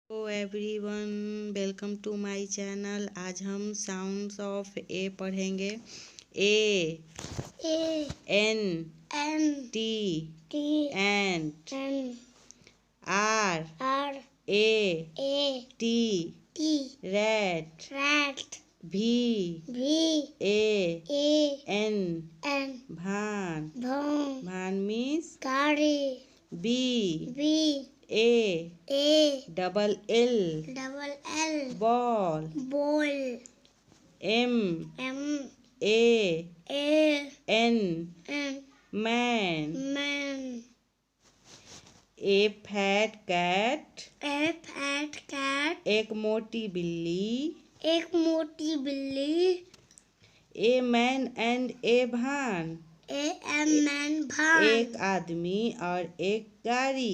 Hello everyone, welcome to my channel. आज हम sounds of A पढ़ेंगे। A N T ant. R A T rat. V A N van. Van means गाड़ी। B A double L ball. M A N man. A fat cat एक मोटी बिल्ली। A man and ए भान एक आदमी और एक गाड़ी।